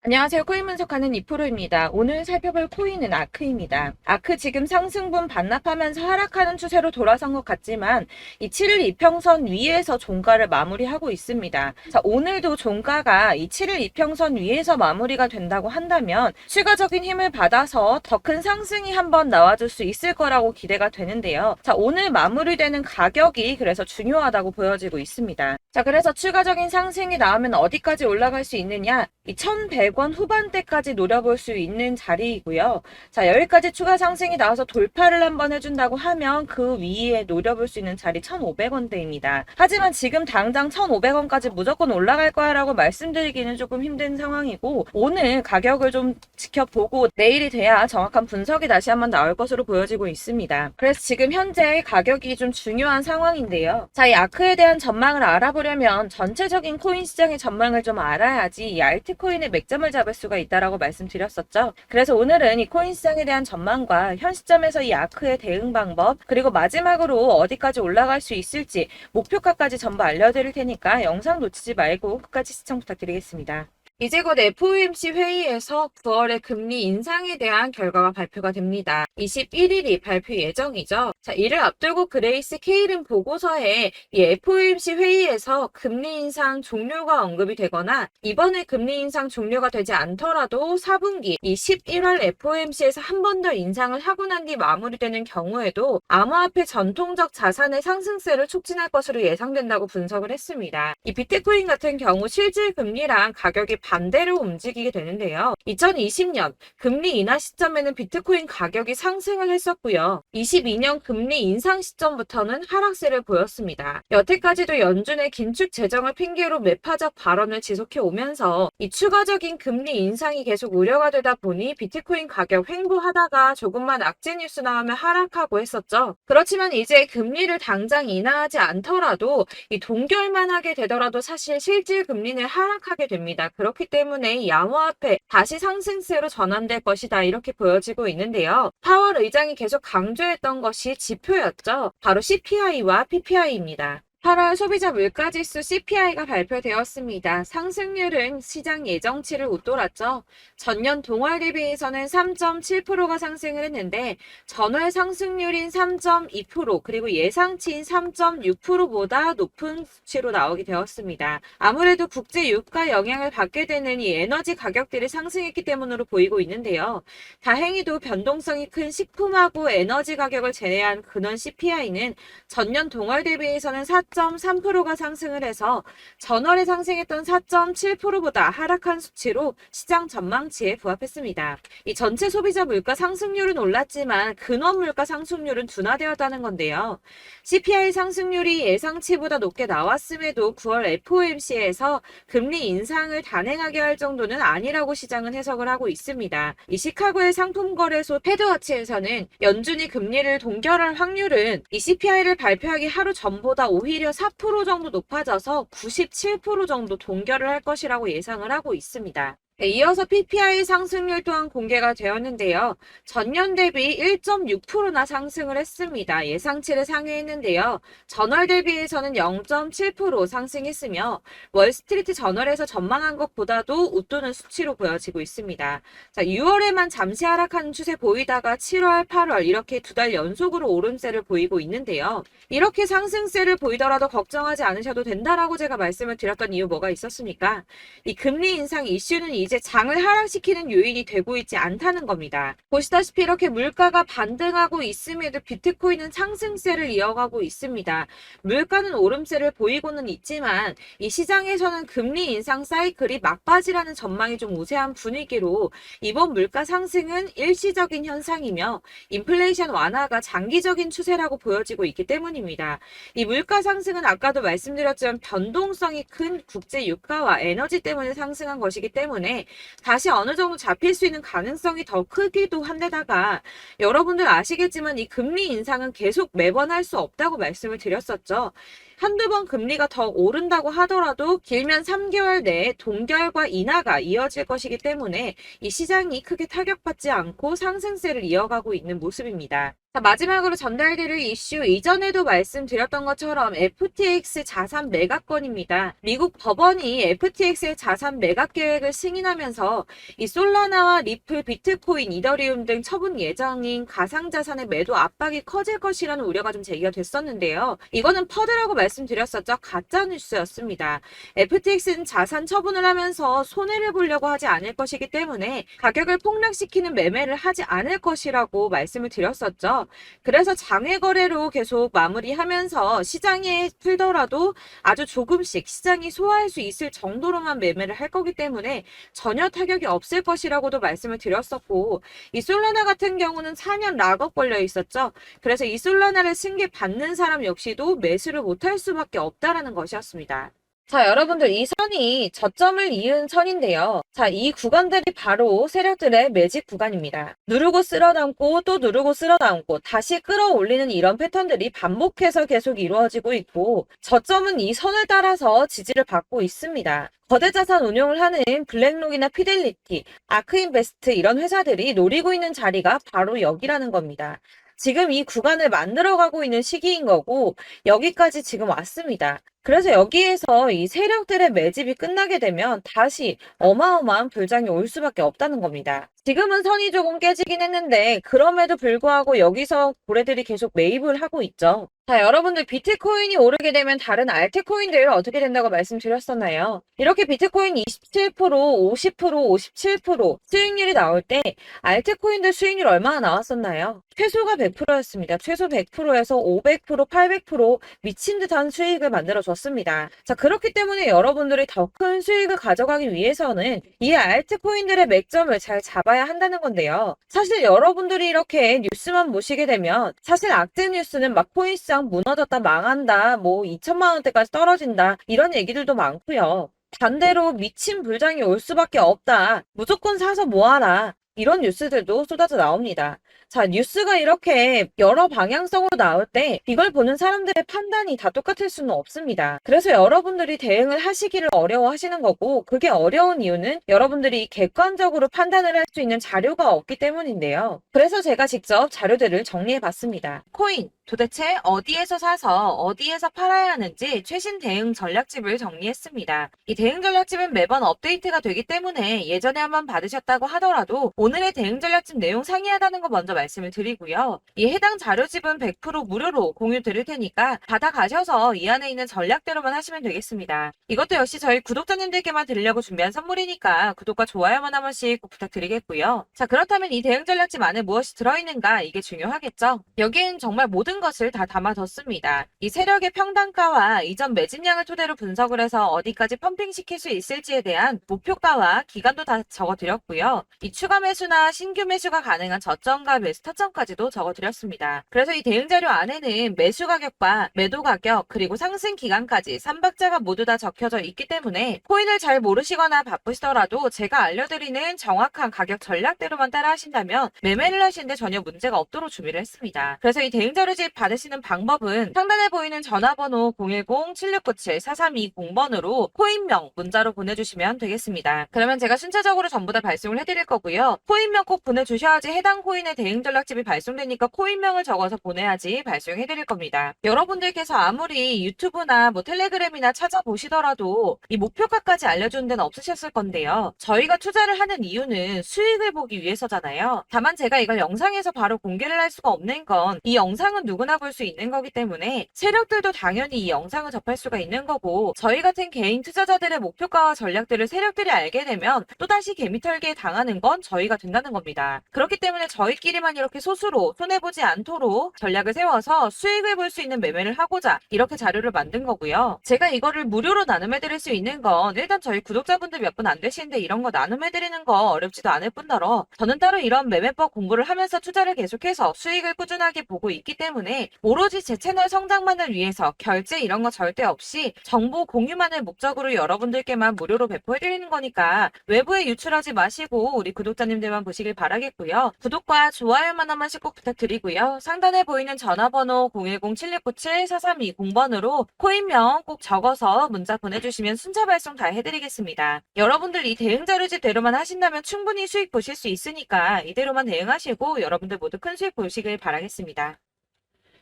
안녕하세요. 코인 분석하는 이프로입니다. 오늘 살펴볼 코인은 아크입니다. 아크 지금 상승분 반납하면서 하락하는 추세로 돌아선 것 같지만 이 7일 이평선 위에서 종가를 마무리하고 있습니다. 자, 오늘도 종가가 이 7일 이평선 위에서 마무리가 된다고 한다면 추가적인 힘을 받아서 더 큰 상승이 한번 나와줄 수 있을 거라고 기대가 되는데요. 자, 오늘 마무리되는 가격이 그래서 중요하다고 보여지고 있습니다. 자, 그래서 추가적인 상승이 나오면 어디까지 올라갈 수 있느냐? 이 1100원 후반대까지 노려볼 수 있는 자리이고요. 자, 여기까지 추가 상승이 나와서 돌파를 한번 해준다고 하면 그 위에 노려볼 수 있는 자리 1500원대입니다. 하지만 지금 당장 1500원까지 무조건 올라갈 거야 라고 말씀드리기는 조금 힘든 상황이고, 오늘 가격을 좀 지켜보고 내일이 돼야 정확한 분석이 다시 한번 나올 것으로 보여지고 있습니다. 그래서 지금 현재 가격이 좀 중요한 상황인데요. 자, 이 아크에 대한 전망을 알아보려면 전체적인 코인 시장의 전망을 좀 알아야지 이 알트코인의 맥점을 잡을 수가 있다라고 말씀드렸었죠. 그래서 오늘은 이 코인 시장에 대한 전망과 현 시점에서 이 아크의 대응 방법, 그리고 마지막으로 어디까지 올라갈 수 있을지 목표가까지 전부 알려드릴 테니까 영상 놓치지 말고 끝까지 시청 부탁드리겠습니다. 이제 곧 FOMC 회의에서 9월의 금리 인상에 대한 결과가 발표가 됩니다. 21일이 발표 예정이죠. 자, 이를 앞두고 그레이스 케일은 보고서에 이 FOMC 회의에서 금리 인상 종료가 언급이 되거나 이번에 금리 인상 종료가 되지 않더라도 4분기 이 11월 FOMC에서 한 번 더 인상을 하고 난 뒤 마무리되는 경우에도 암호화폐 전통적 자산의 상승세를 촉진할 것으로 예상된다고 분석을 했습니다. 이 비트코인 같은 경우 실질 금리랑 가격이 반대로 움직이게 되는데요. 2020년 금리 인하 시점에는 비트코인 가격이 상승을 했었고요. 22년 금리 인상 시점부터는 하락세를 보였습니다. 여태까지도 연준의 긴축 재정을 핑계로 매파적 발언을 지속해 오면서 이 추가적인 금리 인상이 계속 우려가 되다 보니 비트코인 가격 횡보하다가 조금만 악재 뉴스 나오면 하락하고 했었죠. 그렇지만 이제 금리를 당장 인하하지 않더라도 이 동결만 하게 되더라도 사실 실질 금리는 하락하게 됩니다. 그렇기 때문에 이 암호화폐 다시 상승세로 전환될 것이다 이렇게 보여지고 있는데요. 파월 의장이 계속 강조했던 것이 지표였죠. 바로 CPI와 PPI입니다. 8월 소비자 물가지수 CPI가 발표되었습니다. 상승률은 시장 예정치를 웃돌았죠. 전년 동월 대비해서는 3.7%가 상승을 했는데 전월 상승률인 3.2% 그리고 예상치인 3.6%보다 높은 수치로 나오게 되었습니다. 아무래도 국제 유가 영향을 받게 되는 이 에너지 가격들이 상승했기 때문으로 보이고 있는데요. 다행히도 변동성이 큰 식품하고 에너지 가격을 제외한 근원 CPI는 전년 동월 대비해서는 4.3%가 상승을 해서 전월에 상승했던 4.7%보다 하락한 수치로 시장 전망치에 부합했습니다. 이 전체 소비자 물가 상승률은 올랐지만 근원 물가 상승률은 둔화되었다는 건데요. CPI 상승률이 예상치보다 높게 나왔음에도 9월 FOMC에서 금리 인상을 단행하게 할 정도는 아니라고 시장은 해석을 하고 있습니다. 이 시카고의 상품거래소 패드워치에서는 연준이 금리를 동결할 확률은 이 CPI를 발표하기 하루 전보다 오히려 4% 정도 높아져서 97% 정도 동결을 할 것이라고 예상을 하고 있습니다. 네, 이어서 PPI 상승률 또한 공개가 되었는데요. 전년 대비 1.6%나 상승을 했습니다. 예상치를 상회했는데요. 전월 대비해서는 0.7% 상승했으며 월스트리트 저널에서 전망한 것보다도 웃도는 수치로 보여지고 있습니다. 자, 6월에만 잠시 하락하는 추세 보이다가 7월, 8월 이렇게 두 달 연속으로 오름세를 보이고 있는데요. 이렇게 상승세를 보이더라도 걱정하지 않으셔도 된다라고 제가 말씀을 드렸던 이유 뭐가 있었습니까? 이 금리 인상 이슈는 이제 장을 하락시키는 요인이 되고 있지 않다는 겁니다. 보시다시피 이렇게 물가가 반등하고 있음에도 비트코인은 상승세를 이어가고 있습니다. 물가는 오름세를 보이고는 있지만 이 시장에서는 금리 인상 사이클이 막바지라는 전망이 좀 우세한 분위기로 이번 물가 상승은 일시적인 현상이며 인플레이션 완화가 장기적인 추세라고 보여지고 있기 때문입니다. 이 물가 상승은 아까도 말씀드렸지만 변동성이 큰 국제 유가와 에너지 때문에 상승한 것이기 때문에 다시 어느 정도 잡힐 수 있는 가능성이 더 크기도 한데다가 여러분들 아시겠지만 이 금리 인상은 계속 매번 할 수 없다고 말씀을 드렸었죠. 한두 번 금리가 더 오른다고 하더라도 길면 3개월 내에 동결과 인하가 이어질 것이기 때문에 이 시장이 크게 타격받지 않고 상승세를 이어가고 있는 모습입니다. 자, 마지막으로 전달드릴 이슈, 이전에도 말씀드렸던 것처럼 FTX 자산 매각건입니다. 미국 법원이 FTX의 자산 매각 계획을 승인하면서 이 솔라나와 리플, 비트코인, 이더리움 등 처분 예정인 가상자산의 매도 압박이 커질 것이라는 우려가 좀 제기가 됐었는데요. 이거는 퍼드라고 말씀드렸었죠. 가짜뉴스였습니다. FTX는 자산 처분을 하면서 손해를 보려고 하지 않을 것이기 때문에 가격을 폭락시키는 매매를 하지 않을 것이라고 말씀을 드렸었죠. 그래서 장외 거래로 계속 마무리하면서 시장에 풀더라도 아주 조금씩 시장이 소화할 수 있을 정도로만 매매를 할 거기 때문에 전혀 타격이 없을 것이라고도 말씀을 드렸었고, 이 솔라나 같은 경우는 4년 락업 걸려 있었죠. 그래서 이 솔라나를 승계 받는 사람 역시도 매수를 못할 수밖에 없다라는 것이었습니다. 자, 여러분들, 이 선이 저점을 이은 선인데요. 자, 이 구간들이 바로 세력들의 매직 구간입니다. 누르고 쓸어담고 또 누르고 쓸어담고 다시 끌어올리는 이런 패턴들이 반복해서 계속 이루어지고 있고, 저점은 이 선을 따라서 지지를 받고 있습니다. 거대 자산 운용을 하는 블랙록이나 피델리티, 아크인베스트 이런 회사들이 노리고 있는 자리가 바로 여기라는 겁니다. 지금 이 구간을 만들어가고 있는 시기인 거고, 여기까지 지금 왔습니다. 그래서 여기에서 이 세력들의 매집이 끝나게 되면 다시 어마어마한 불장이 올 수밖에 없다는 겁니다. 지금은 선이 조금 깨지긴 했는데 그럼에도 불구하고 여기서 고래들이 계속 매입을 하고 있죠. 자, 여러분들, 비트코인이 오르게 되면 다른 알트코인들 어떻게 된다고 말씀드렸었나요? 이렇게 비트코인 27%, 50%, 57% 수익률이 나올 때 알트코인들 수익률 얼마나 나왔었나요? 최소가 100%였습니다. 최소 100%에서 500%, 800% 미친 듯한 수익을 만들어줬습니다. 자, 그렇기 때문에 여러분들이 더 큰 수익을 가져가기 위해서는 이 알트코인들의 맥점을 잘 잡아야 한다는 건데요. 사실 여러분들이 이렇게 뉴스만 보시게 되면 사실 악재 뉴스는 막 코인시장 무너졌다, 망한다, 뭐 2천만 원대까지 떨어진다 이런 얘기들도 많고요. 반대로 미친 불장이 올 수밖에 없다, 무조건 사서 모아라 이런 뉴스들도 쏟아져 나옵니다. 자, 뉴스가 이렇게 여러 방향성으로 나올 때 이걸 보는 사람들의 판단이 다 똑같을 수는 없습니다. 그래서 여러분들이 대응을 하시기를 어려워하시는 거고, 그게 어려운 이유는 여러분들이 객관적으로 판단을 할 수 있는 자료가 없기 때문인데요. 그래서 제가 직접 자료들을 정리해 봤습니다. 코인 도대체 어디에서 사서 어디에서 팔아야 하는지 최신 대응 전략집을 정리했습니다. 이 대응 전략집은 매번 업데이트가 되기 때문에 예전에 한번 받으셨다고 하더라도 오늘의 대응 전략집 내용 상이하다는 거 먼저 말씀을 드리고요. 이 해당 자료집은 100% 무료로 공유 드릴 테니까 받아가셔서 이 안에 있는 전략대로만 하시면 되겠습니다. 이것도 역시 저희 구독자님들께만 드리려고 준비한 선물이니까 구독과 좋아요만 한 번씩 꼭 부탁드리겠고요. 자, 그렇다면 이 대응 전략집 안에 무엇이 들어있는가, 이게 중요하겠죠? 여기엔 정말 모든 것을 다 담아뒀습니다. 이 세력의 평단가와 이전 매집량을 토대로 분석을 해서 어디까지 펌핑시킬 수 있을지에 대한 목표가와 기간도 다 적어드렸고요. 이 추가 매수나 신규 매수가 가능한 저점과 매수 타점까지도 적어드렸습니다. 그래서 이 대응 자료 안에는 매수 가격과 매도 가격 그리고 상승 기간까지 3박자가 모두 다 적혀져 있기 때문에 코인을 잘 모르시거나 바쁘시더라도 제가 알려드리는 정확한 가격 전략대로만 따라 하신다면 매매를 하시는데 전혀 문제가 없도록 준비를 했습니다. 그래서 이 대응 자료집 받으시는 방법은 상단에 보이는 전화번호 010-7697-4320번으로 코인명 문자로 보내주시면 되겠습니다. 그러면 제가 순차적으로 전부 다 발송을 해드릴 거고요. 코인명 꼭 보내주셔야지 해당 코인의 대응 전략집이 발송되니까 코인명을 적어서 보내야지 발송해드릴 겁니다. 여러분들께서 아무리 유튜브나 뭐 텔레그램이나 찾아보시더라도 이 목표가까지 알려주는 데는 없으셨을 건데요. 저희가 투자를 하는 이유는 수익을 보기 위해서잖아요. 다만 제가 이걸 영상에서 바로 공개를 할 수가 없는 건 이 영상은 누구나 볼 수 있는 거기 때문에 세력들도 당연히 이 영상을 접할 수가 있는 거고, 저희 같은 개인 투자자들의 목표가와 전략들을 세력들이 알게 되면 또다시 개미털기에 당하는 건 저희가 된다는 겁니다. 그렇기 때문에 저희끼리만 이렇게 소수로 손해보지 않도록 전략을 세워서 수익을 볼 수 있는 매매를 하고자 이렇게 자료를 만든 거고요. 제가 이거를 무료로 나눔해드릴 수 있는 건 일단 저희 구독자분들 몇 분 안 되시는데 이런 거 나눔해드리는 거 어렵지도 않을 뿐더러 저는 따로 이런 매매법 공부를 하면서 투자를 계속해서 수익을 꾸준하게 보고 있기 때문에 오로지 제 채널 성장만을 위해서 결제 이런 거 절대 없이 정보 공유만을 목적으로 여러분들께만 무료로 배포해드리는 거니까 외부에 유출하지 마시고 우리 구독자님들만 보시길 바라겠고요. 구독과 좋아요 좋아요만 한 번씩 꼭 부탁드리고요. 상단에 보이는 전화번호 010-7697-4320번으로 코인명 꼭 적어서 문자 보내주시면 순차 발송 다 해드리겠습니다. 여러분들 이 대응 자료집대로만 하신다면 충분히 수익 보실 수 있으니까 이대로만 대응하시고 여러분들 모두 큰 수익 보시길 바라겠습니다.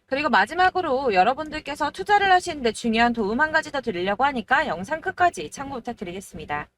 그리고 마지막으로 여러분들께서 투자를 하시는데 중요한 도움 한 가지 더 드리려고 하니까 영상 끝까지 참고 부탁드리겠습니다.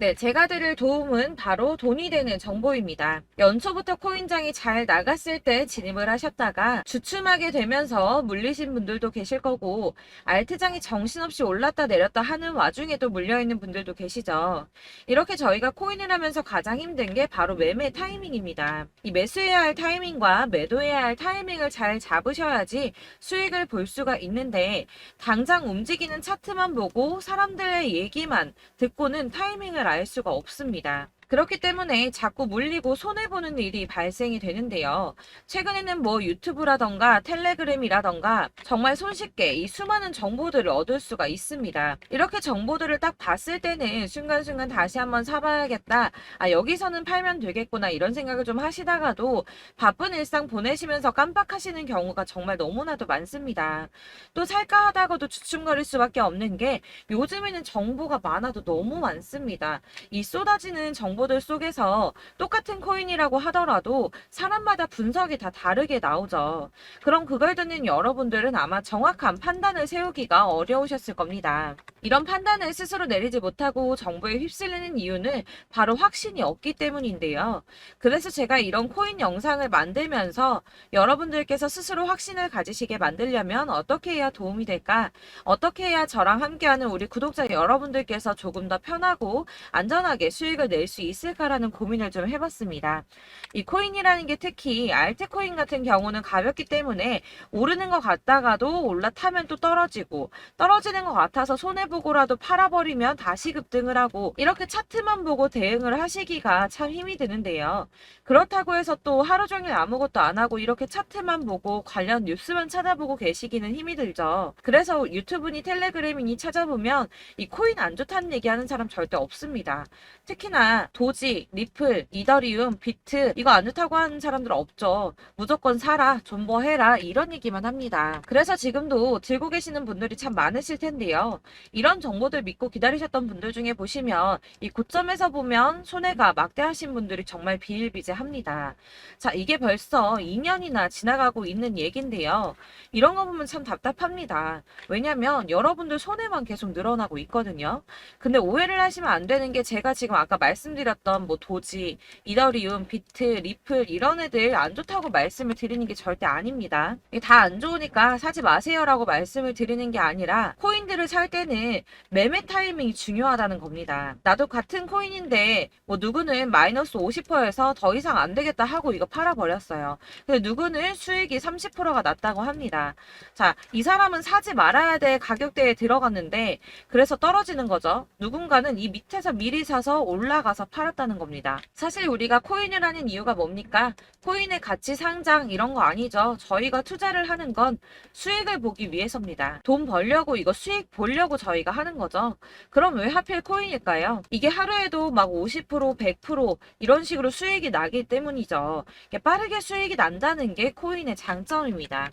네, 제가 드릴 도움은 바로 돈이 되는 정보입니다. 연초부터 코인장이 잘 나갔을 때 진입을 하셨다가 주춤하게 되면서 물리신 분들도 계실 거고, 알트장이 정신없이 올랐다 내렸다 하는 와중에도 물려있는 분들도 계시죠. 이렇게 저희가 코인을 하면서 가장 힘든 게 바로 매매 타이밍입니다. 이 매수해야 할 타이밍과 매도해야 할 타이밍을 잘 잡으셔야지 수익을 볼 수가 있는데, 당장 움직이는 차트만 보고 사람들의 얘기만 듣고는 타이밍을 알 수가 없습니다. 그렇기 때문에 자꾸 물리고 손해보는 일이 발생이 되는데요. 최근에는 뭐 유튜브라던가 텔레그램이라던가 정말 손쉽게 이 수많은 정보들을 얻을 수가 있습니다. 이렇게 정보들을 딱 봤을 때는 순간순간 다시 한번 사봐야겠다. 아, 여기서는 팔면 되겠구나 이런 생각을 좀 하시다가도 바쁜 일상 보내시면서 깜빡하시는 경우가 정말 너무나도 많습니다. 또 살까 하다가도 주춤거릴 수밖에 없는 게 요즘에는 정보가 많아도 너무 많습니다. 이 쏟아지는 정보들 속에서 똑같은 코인이라고 하더라도 사람마다 분석이 다 다르게 나오죠. 그럼 그걸 듣는 여러분들은 아마 정확한 판단을 세우기가 어려우셨을 겁니다. 이런 판단을 스스로 내리지 못하고 정보에 휩쓸리는 이유는 바로 확신이 없기 때문인데요. 그래서 제가 이런 코인 영상을 만들면서 여러분들께서 스스로 확신을 가지시게 만들려면 어떻게 해야 도움이 될까? 어떻게 해야 저랑 함께하는 우리 구독자 여러분들께서 조금 더 편하고 안전하게 수익을 낼 수 있을까라는 고민을 좀 해봤습니다. 이 코인이라는 게 특히 알트코인 같은 경우는 가볍기 때문에 오르는 것 같다가도 올라타면 또 떨어지고, 떨어지는 것 같아서 손해보고라도 팔아버리면 다시 급등을 하고, 이렇게 차트만 보고 대응을 하시기가 참 힘이 드는데요. 그렇다고 해서 또 하루 종일 아무것도 안 하고 이렇게 차트만 보고 관련 뉴스만 찾아보고 계시기는 힘이 들죠. 그래서 유튜브니 텔레그램이니 찾아보면 이 코인 안 좋다는 얘기하는 사람 절대 없습니다. 특히나 도지, 리플, 이더리움, 비트 이거 안 좋다고 하는 사람들 없죠. 무조건 사라, 존버해라 이런 얘기만 합니다. 그래서 지금도 들고 계시는 분들이 참 많으실 텐데요. 이런 정보들 믿고 기다리셨던 분들 중에 보시면 이 고점에서 보면 손해가 막대하신 분들이 정말 비일비재합니다. 자, 이게 벌써 2년이나 지나가고 있는 얘긴데요. 이런 거 보면 참 답답합니다. 왜냐면 여러분들 손해만 계속 늘어나고 있거든요. 근데 오해를 하시면 안 되는 게 제가 지금 아까 말씀드렸던 뭐 도지, 이더리움, 비트, 리플 이런 애들 안 좋다고 말씀을 드리는 게 절대 아닙니다. 이게 다 안 좋으니까 사지 마세요라고 말씀을 드리는 게 아니라 코인들을 살 때는 매매 타이밍이 중요하다는 겁니다. 나도 같은 코인인데 뭐 누구는 마이너스 50%에서 더 이상 안 되겠다 하고 이거 팔아버렸어요. 근데 누구는 수익이 30%가 났다고 합니다. 자, 이 사람은 사지 말아야 될 가격대에 들어갔는데 그래서 떨어지는 거죠. 누군가는 이 밑에서 미리 사서 올라가서 팔았다는 겁니다. 사실 우리가 코인을 하는 이유가 뭡니까? 코인의 가치 상장 이런 거 아니죠. 저희가 투자를 하는 건 수익을 보기 위해서입니다. 돈 벌려고 이거 수익 보려고 저희가 하는 거죠. 그럼 왜 하필 코인일까요? 이게 하루에도 막 50%, 100% 이런 식으로 수익이 나기 때문이죠. 빠르게 수익이 난다는 게 코인의 장점입니다.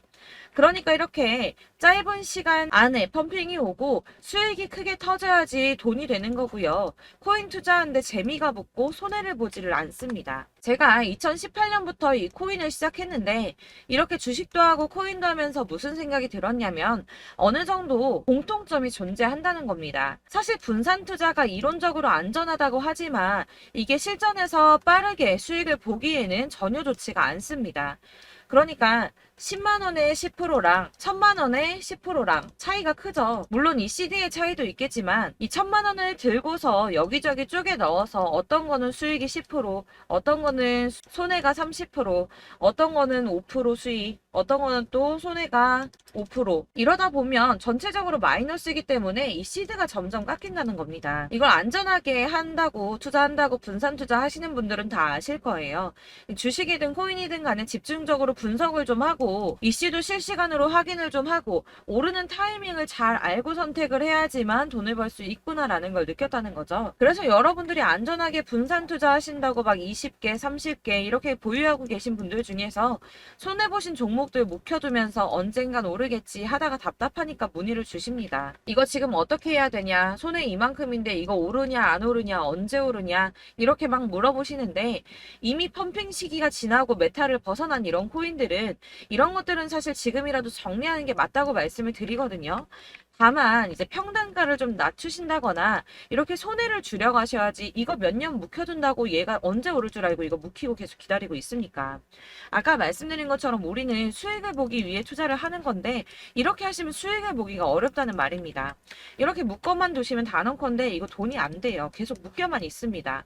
그러니까 이렇게 짧은 시간 안에 펌핑이 오고 수익이 크게 터져야지 돈이 되는 거고요. 코인 투자하는데 재미가 붙고 손해를 보지를 않습니다. 제가 2018년부터 이 코인을 시작했는데 이렇게 주식도 하고 코인도 하면서 무슨 생각이 들었냐면 어느 정도 공통점이 존재한다는 겁니다. 사실 분산 투자가 이론적으로 안전하다고 하지만 이게 실전에서 빠르게 수익을 보기에는 전혀 좋지가 않습니다. 그러니까 10만원에 10%랑 1000만원에 10%랑 차이가 크죠. 물론 이 CD의 차이도 있겠지만 이 1000만원을 들고서 여기저기 쪼개 넣어서 어떤 거는 수익이 10%, 어떤 거는 손해가 30%, 어떤 거는 5% 수익, 어떤 거는 또 손해가 5%. 이러다 보면 전체적으로 마이너스이기 때문에 이 시드가 점점 깎인다는 겁니다. 이걸 안전하게 한다고 투자한다고 분산 투자 하시는 분들은 다 아실 거예요. 주식이든 코인이든 간에 집중적으로 분석을 좀 하고 하고 이슈도 실시간으로 확인을 좀 하고 오르는 타이밍을 잘 알고 선택을 해야지만 돈을 벌 수 있구나라는 걸 느꼈다는 거죠. 그래서 여러분들이 안전하게 분산 투자하신다고 막 20개, 30개 이렇게 보유하고 계신 분들 중에서 손해보신 종목들 묵혀두면서 언젠간 오르겠지 하다가 답답하니까 문의를 주십니다. 이거 지금 어떻게 해야 되냐? 손해 이만큼인데 이거 오르냐 안 오르냐 언제 오르냐 이렇게 막 물어보시는데 이미 펌핑 시기가 지나고 메타를 벗어난 이런 코인들은 이런 것들은 사실 지금이라도 정리하는 게 맞다고 말씀을 드리거든요. 다만 이제 평단가를 좀 낮추신다거나 이렇게 손해를 줄여가셔야지 이거 몇 년 묵혀둔다고 얘가 언제 오를 줄 알고 이거 묵히고 계속 기다리고 있습니까? 아까 말씀드린 것처럼 우리는 수익을 보기 위해 투자를 하는 건데 이렇게 하시면 수익을 보기가 어렵다는 말입니다. 이렇게 묶어만 두시면 단언컨대 이거 돈이 안 돼요. 계속 묶여만 있습니다.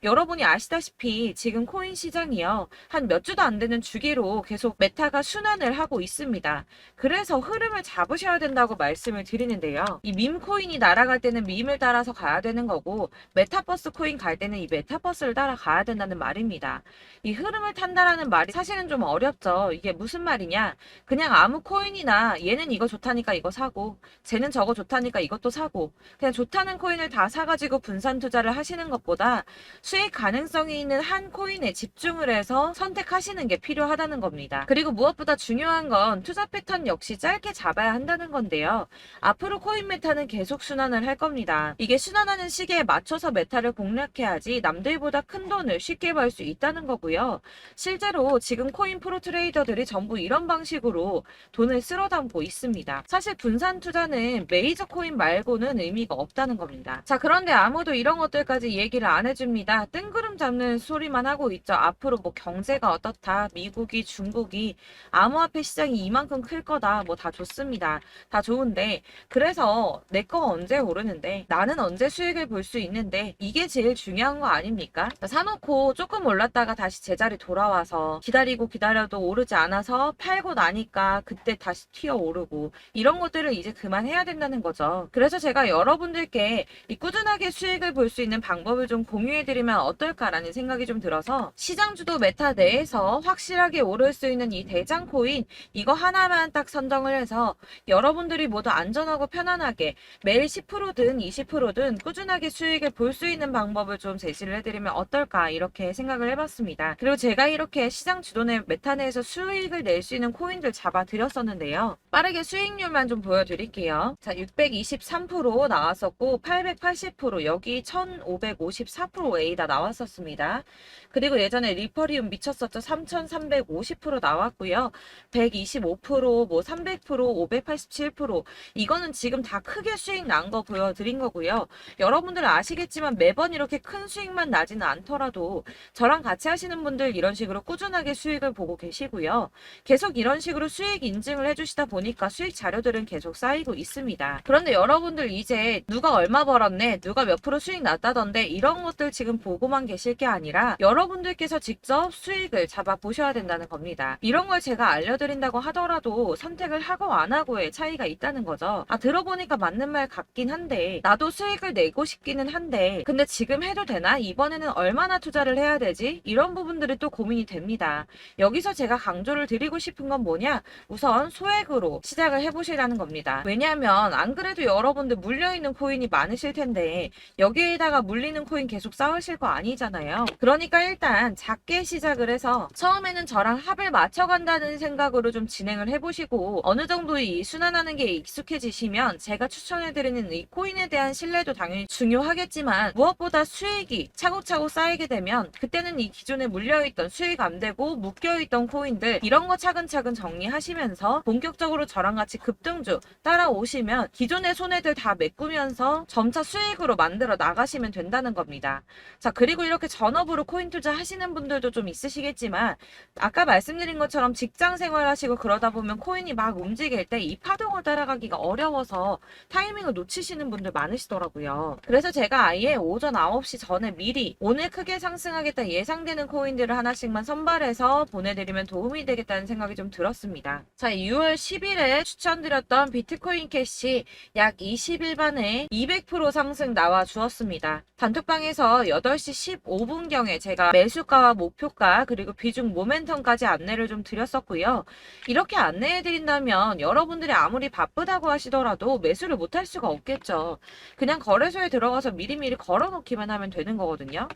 여러분이 아시다시피 지금 코인 시장이요. 한 몇 주도 안 되는 주기로 계속 메타가 순환을 하고 있습니다. 그래서 흐름을 잡으셔야 된다고 말씀을 드리는데요. 이 밈 코인이 날아갈 때는 밈을 따라서 가야 되는 거고 메타버스 코인 갈 때는 이 메타버스를 따라가야 된다는 말입니다. 이 흐름을 탄다라는 말이 사실은 좀 어렵죠. 이게 무슨 말이냐? 그냥 아무 코인이나 얘는 이거 좋다니까 이거 사고 쟤는 저거 좋다니까 이것도 사고 그냥 좋다는 코인을 다 사가지고 분산 투자를 하시는 것보다 수익 가능성이 있는 한 코인에 집중을 해서 선택하시는 게 필요하다는 겁니다. 그리고 무엇보다 중요한 건 투자 패턴 역시 짧게 잡아야 한다는 건데요. 앞으로 코인 메타는 계속 순환을 할 겁니다. 이게 순환하는 시기에 맞춰서 메타를 공략해야지 남들보다 큰 돈을 쉽게 벌 수 있다는 거고요. 실제로 지금 코인 프로 트레이더들이 전부 이런 방식으로 돈을 쓸어 담고 있습니다. 사실 분산 투자는 메이저 코인 말고는 의미가 없다는 겁니다. 자, 그런데 아무도 이런 것들까지 얘기를 안 해줍니다. 뜬구름 잡는 소리만 하고 있죠. 앞으로 뭐 경제가 어떻다, 미국이, 중국이, 암호화폐 시장이 이만큼 클 거다, 뭐 다 좋습니다. 다 좋은데 그래서 내 거 언제 오르는데 나는 언제 수익을 볼 수 있는데 이게 제일 중요한 거 아닙니까? 사놓고 조금 올랐다가 다시 제자리 돌아와서 기다리고 기다려도 오르지 않아서 팔고 나니까 그때 다시 튀어 오르고 이런 것들을 이제 그만해야 된다는 거죠. 그래서 제가 여러분들께 이 꾸준하게 수익을 볼 수 있는 방법을 좀 공유해드리면 어떨까라는 생각이 좀 들어서 시장주도 메타 내에서 확실하게 오를 수 있는 이 대장 코인 이거 하나만 딱 선정을 해서 여러분들이 모두 안전하고 편안하게 매일 10%든 20%든 꾸준하게 수익을 볼 수 있는 방법을 좀 제시를 해드리면 어떨까 이렇게 생각을 해봤습니다. 그리고 제가 이렇게 시장 주도내 메타 내에서 수익을 낼 수 있는 코인들 잡아드렸었는데요. 빠르게 수익률만 좀 보여드릴게요. 자, 623% 나왔었고 880% 여기 1554% A 다 나왔었습니다. 그리고 예전에 리퍼리움 미쳤었죠. 3350% 나왔고요. 125%, 뭐 300%, 587% 이거는 지금 다 크게 수익 난 거 보여드린 거고요. 여러분들 아시겠지만 매번 이렇게 큰 수익만 나지는 않더라도 저랑 같이 하시는 분들 이런 식으로 꾸준하게 수익을 보고 계시고요. 계속 이런 식으로 수익 인증을 해주시다 보니까 수익 자료들은 계속 쌓이고 있습니다. 그런데 여러분들 이제 누가 얼마 벌었네, 누가 몇 프로 수익 났다던데 이런 것들 지금 보고만 계실 게 아니라 여러분들께서 직접 수익을 잡아 보셔야 된다는 겁니다. 이런 걸 제가 알려드린다고 하더라도 선택을 하고 안 하고의 차이가 있다는 거죠. 아, 들어보니까 맞는 말 같긴 한데 나도 수익을 내고 싶기는 한데 근데 지금 해도 되나? 이번에는 얼마나 투자를 해야 되지? 이런 부분들이 또 고민이 됩니다. 여기서 제가 강조를 드리고 싶은 건 뭐냐? 우선 소액으로 시작을 해보시라는 겁니다. 왜냐하면 안 그래도 여러분들 물려있는 코인이 많으실 텐데 여기에다가 물리는 코인 계속 쌓으실 거 아니잖아요. 그러니까 일단 작게 시작을 해서 처음에는 저랑 합을 맞춰간다는 생각으로 좀 진행을 해보시고 어느 정도 이 순환하는 게 익숙해지시면 제가 추천해드리는 이 코인에 대한 신뢰도 당연히 중요하겠지만 무엇보다 수익이 차곡차곡 쌓이게 되면 그때는 이 기존에 물려있던 수익 안 되고 묶여있던 코인들 이런 거 차근차근 정리하시면서 본격적으로 저랑 같이 급등주 따라오시면 기존의 손해들 다 메꾸면서 점차 수익으로 만들어 나가시면 된다는 겁니다. 자, 그리고 이렇게 전업으로 코인 투자 하시는 분들도 좀 있으시겠지만 아까 말씀드린 것처럼 직장 생활 하시고 그러다 보면 코인이 막 움직일 때 이 파동을 따라가기가 어려워서 타이밍을 놓치시는 분들 많으시더라고요. 그래서 제가 아예 오전 9시 전에 미리 오늘 크게 상승하겠다 예상되는 코인들을 하나씩만 선발해서 보내드리면 도움이 되겠다는 생각이 좀 들었습니다. 자, 6월 10일에 추천드렸던 비트코인 캐시 약 20일 만에 200% 상승 나와 주었습니다. 단톡방에서 8시 15분경에 제가 매수가와 목표가 그리고 비중 모멘텀까지 안내를 좀 드렸었고요. 이렇게 안내해드린다면 여러분들이 아무리 바쁘다고 하시더라도 매수를 못할 수가 없겠죠. 그냥 거래소에 들어가서 미리미리 걸어놓기만 하면 되는 거거든요.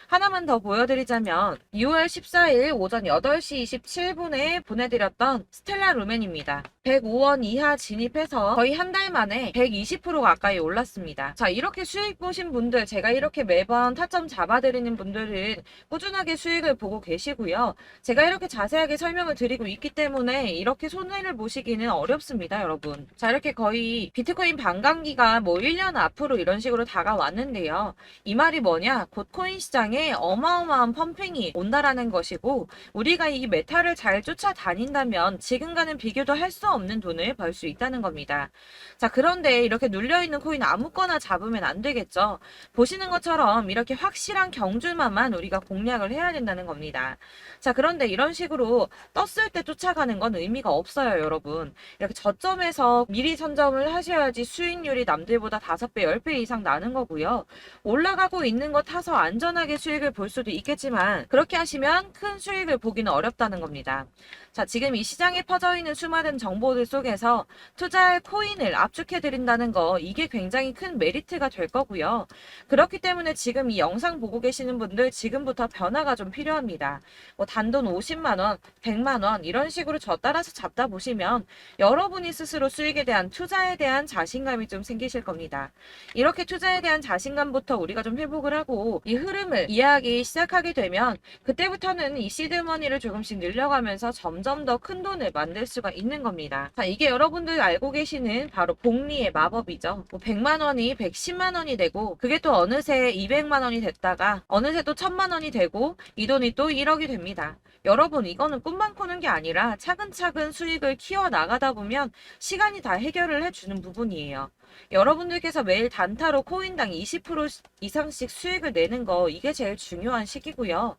하나만 더 보여드리자면 6월 14일 오전 8시 27분에 보내드렸던 스텔라 루멘입니다. 105원 이하 진입해서 거의 한 달 만에 120% 가까이 올랐습니다. 자, 이렇게 수익 보신 분들, 제가 이렇게 매번 타점 잡아드리는 분들은 꾸준하게 수익을 보고 계시고요. 제가 이렇게 자세하게 설명을 드리고 있기 때문에 이렇게 손해를 보시기는 어렵습니다, 여러분. 자, 이렇게 거의 비트코인 반감기가 뭐 1년 앞으로 이런 식으로 다가왔는데요. 이 말이 뭐냐? 곧 코인 시장에 어마어마한 펌핑이 온다라는 것이고, 우리가 이 메타를 잘 쫓아다닌다면 지금과는 비교도 할 수 없는 돈을 벌 수 있다는 겁니다. 자, 그런데 이렇게 눌려있는 코인 아무거나 잡으면 안 되겠죠. 보시는 것처럼 이렇게 확실한 경주만만 우리가 공략을 해야 된다는 겁니다. 자, 그런데 이런 식으로 떴을 때 쫓아가는 건 의미가 없어요, 여러분. 이렇게 저점에서 미리 선점을 하셔야지 수익률이 남들보다 5배, 10배 이상 나는 거고요. 올라가고 있는 거 타서 안전하게 수익을 볼 수도 있겠지만 그렇게 하시면 큰 수익을 보기는 어렵다는 겁니다. 자, 지금 이 시장에 퍼져 있는 수많은 정보들 속에서 투자할 코인을 압축해 드린다는 거, 이게 굉장히 큰 메리트가 될 거고요. 그렇기 때문에 지금 이 영상 보고 계시는 분들 지금부터 변화가 좀 필요합니다. 뭐 단돈 50만 원, 100만 원 이런 식으로 저 따라서 잡다 보시면 여러분이 스스로 수익에 대한 투자에 대한 자신감이 좀 생기실 겁니다. 이렇게 투자에 대한 자신감부터 우리가 좀 회복을 하고 이 흐름을 이해하기 시작하게 되면 그때부터는 이 시드머니를 조금씩 늘려가면서 점점 더 큰 돈을 만들 수가 있는 겁니다. 자, 이게 여러분들 알고 계시는 바로 복리의 마법이죠. 뭐 100만 원이 110만 원이 되고 그게 또 어느새 200만 원이 됐다가 어느새 또 1000만 원이 되고 이 돈이 또 1억이 됩니다. 여러분, 이거는 꿈만 꾸는 게 아니라 차근차근 수익을 키워 나가다 보면 시간이 다 해결을 해주는 부분이에요. 여러분들께서 매일 단타로 코인당 20% 이상씩 수익을 내는 거, 이게 제일 중요한 시기고요.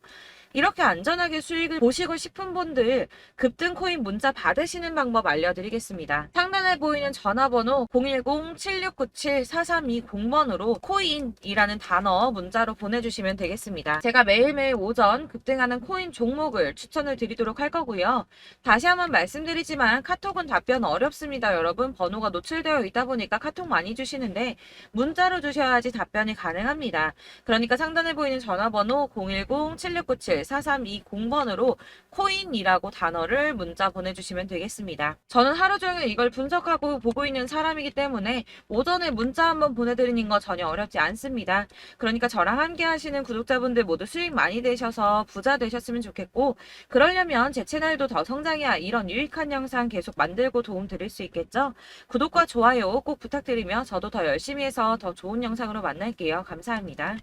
이렇게 안전하게 수익을 보시고 싶은 분들 급등 코인 문자 받으시는 방법 알려드리겠습니다. 상단에 보이는 전화번호 010-7697-4320번으로 코인이라는 단어 문자로 보내주시면 되겠습니다. 제가 매일매일 오전 급등하는 코인 종목을 추천을 드리도록 할 거고요. 다시 한번 말씀드리지만 카톡은 답변 어렵습니다. 여러분, 번호가 노출되어 있다 보니까 카톡 많이 주시는데 문자로 주셔야지 답변이 가능합니다. 그러니까 상단에 보이는 전화번호 010-7697-4320번으로 코인이라고 단어를 문자 보내주시면 되겠습니다. 저는 하루 종일 이걸 분석하고 보고 있는 사람이기 때문에 오전에 문자 한번 보내드리는 거 전혀 어렵지 않습니다. 그러니까 저랑 함께 하시는 구독자분들 모두 수익 많이 되셔서 부자 되셨으면 좋겠고, 그러려면 제 채널도 더 성장해야 이런 유익한 영상 계속 만들고 도움 드릴 수 있겠죠? 구독과 좋아요 꼭 부탁드리며 저도 더 열심히 해서 더 좋은 영상으로 만날게요. 감사합니다.